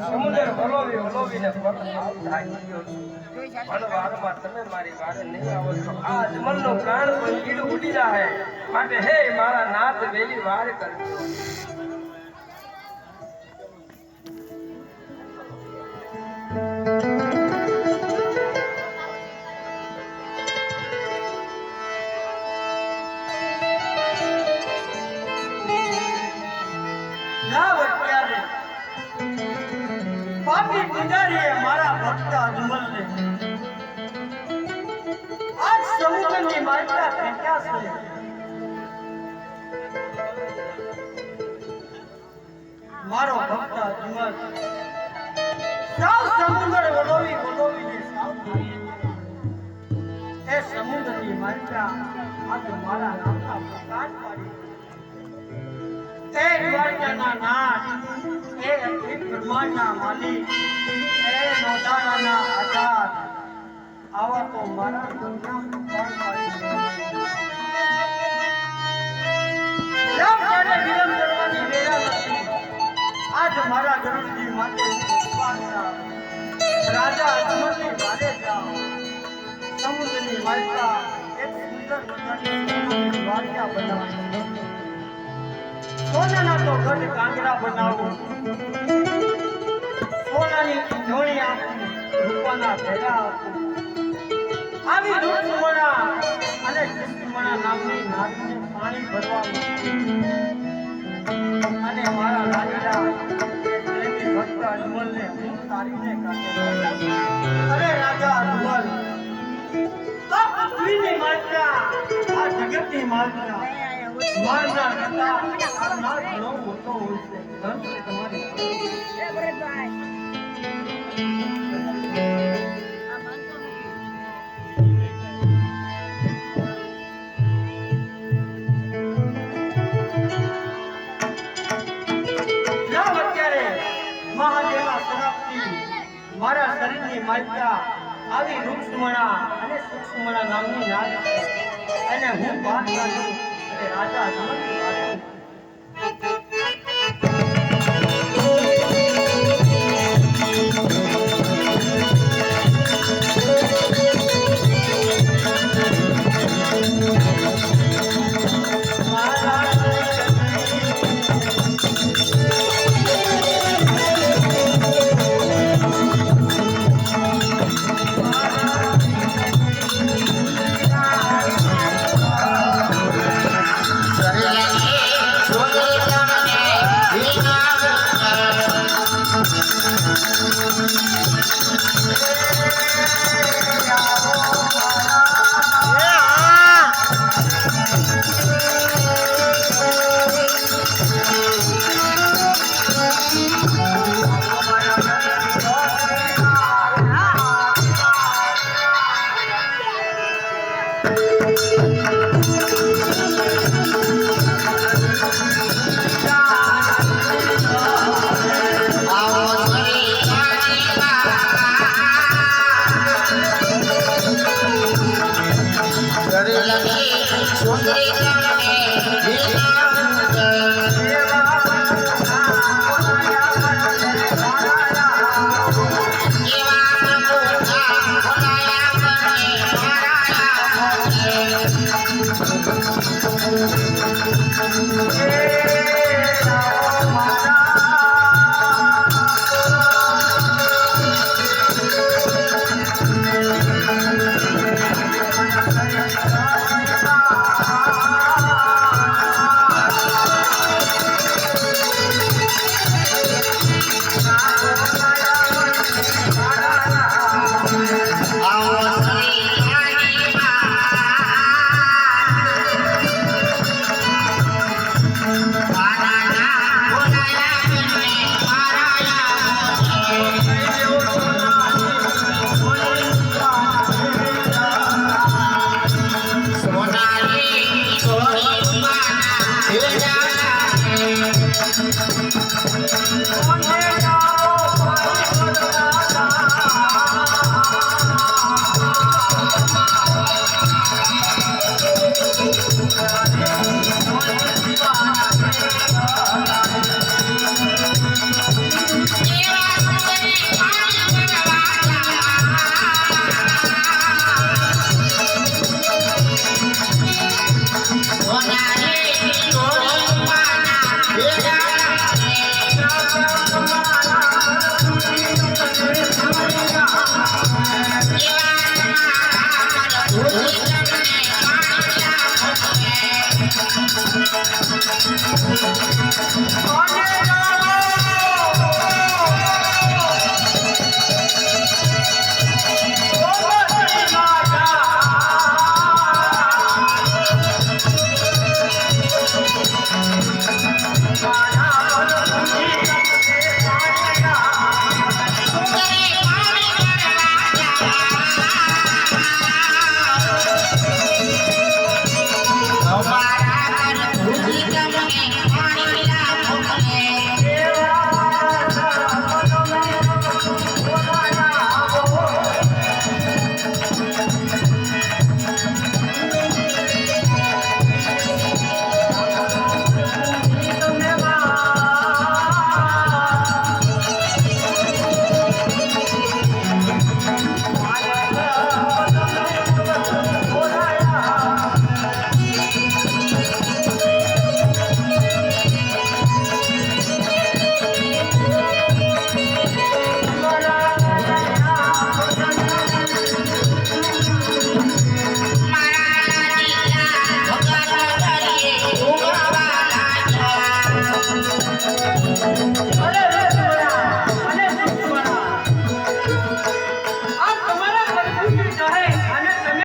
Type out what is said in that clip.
સમુદ્ર હલોવીને પરત આવતા ગયો પણ વારમાં તમે મારી વારે નહીં આવો તો આ અજમલનો પ્રાણ પણ કીડું ઉડી જાય માટે હે મારા નાથ વેલી વાર કરજો પાપી પુજારીએ મારા ભક્ત અજમલને આજ સમુદ્રની માત્રા ફેંક્યા છે. મારો ભક્ત અજમલ સાવ સમુદ્ર વલોવીને સાવ એ સમુદ્રની માત્રા આજ મારા નામના પ્રકાશ પાડી એ દ્વારકાના નાથ એ અખિલ બ્રહ્માંડના માલિક એ નોંધારાના આધાર આવા તો મારા નામના પ્રકાશ પાડી વિલંબ કરવાની વેળા નથી. આજ મારા ગરુડજી માટે રાજા અજમલની વારે જાઓ. સમુદ્રની માલિકા એક સુંદર મજાની દ્વારિકા બનાવી સોનાના તો ગઢ કાંગરા બનાવો સોનાની ઢોળી આપું રૂપાના ભેગા આપું આવી રૂપસુમણા અને કૃષ્ણમણા નામની નારીને પાણી ભરવા અને મારા રાજા ભક્ત અજમલને હું તારીને કાઢે. અરે રાજા અજમલ આ પૃથ્વીની માત્રા આ જગતની માત્રા મારના કરતા આપના ઘણો મોટો હોય છે. ધન છે તમારી મહાદેવના શરાબથી મારા શરીરની માત્રા આવી રૂપસુમણા અને સૂક્ષ્મણા નામની નાદ છે અને હું વાત કરું કે રાજા અજમલની વાત